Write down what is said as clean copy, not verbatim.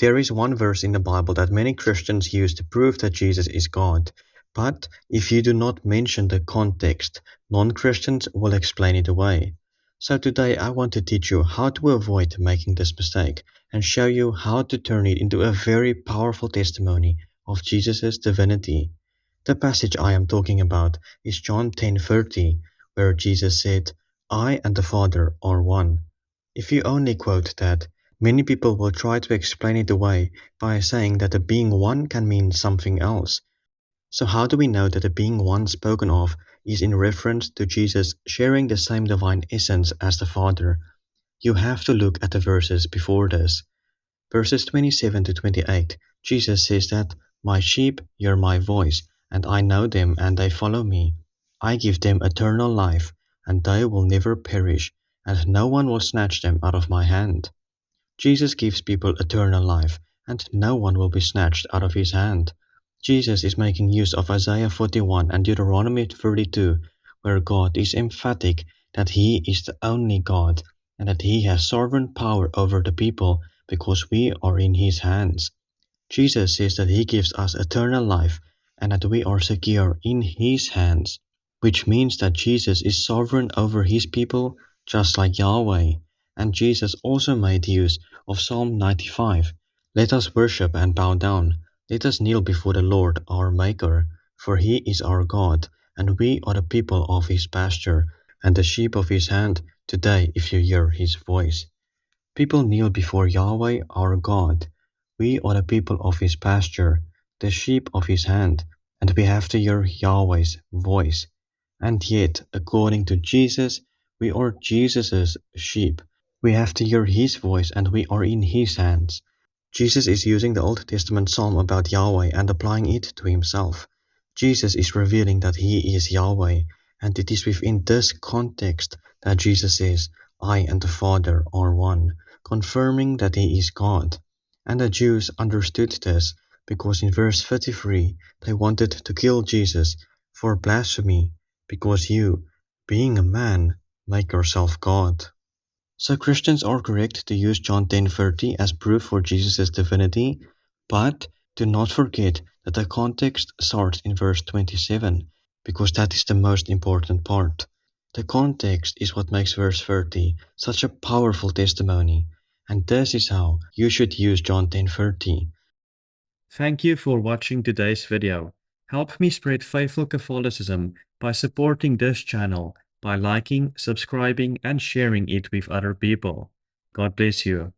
There is one verse in the Bible that many Christians use to prove that Jesus is God. But if you do not mention the context, non-Christians will explain it away. So today I want to teach you how to avoid making this mistake and show you how to turn it into a very powerful testimony of Jesus' divinity. The passage I am talking about is John 10:30, where Jesus said, "I and the Father are one." If you only quote that, many people will try to explain it away by saying that the being one can mean something else. So how do we know that the being one spoken of is in reference to Jesus sharing the same divine essence as the Father? You have to look at the verses before this. Verses 27 to 28, Jesus says that, "My sheep hear my voice, and I know them, and they follow me. I give them eternal life, and they will never perish, and no one will snatch them out of my hand." Jesus gives people eternal life, and no one will be snatched out of his hand. Jesus is making use of Isaiah 41 and Deuteronomy 32, where God is emphatic that he is the only God, and that he has sovereign power over the people because we are in his hands. Jesus says that he gives us eternal life and that we are secure in his hands, which means that Jesus is sovereign over his people just like Yahweh. And Jesus also made use of Psalm 95. "Let us worship and bow down. Let us kneel before the Lord our Maker, for he is our God, and we are the people of his pasture, and the sheep of his hand today if you hear his voice." People kneel before Yahweh our God. We are the people of his pasture, the sheep of his hand, and we have to hear Yahweh's voice. And yet, according to Jesus, we are Jesus' sheep. We have to hear his voice and we are in his hands. Jesus is using the Old Testament psalm about Yahweh and applying it to himself. Jesus is revealing that he is Yahweh, and it is within this context that Jesus says, "I and the Father are one," confirming that he is God. And the Jews understood this because in verse 33 they wanted to kill Jesus for blasphemy, because you, being a man, make yourself God. So Christians are correct to use John 10:30 as proof for Jesus' divinity, but do not forget that the context starts in verse 27, because that is the most important part. The context is what makes verse 30 such a powerful testimony, and this is how you should use John 10:30. Thank you for watching today's video. Help me spread faithful Catholicism by supporting this channel by liking, subscribing, and sharing it with other people. God bless you.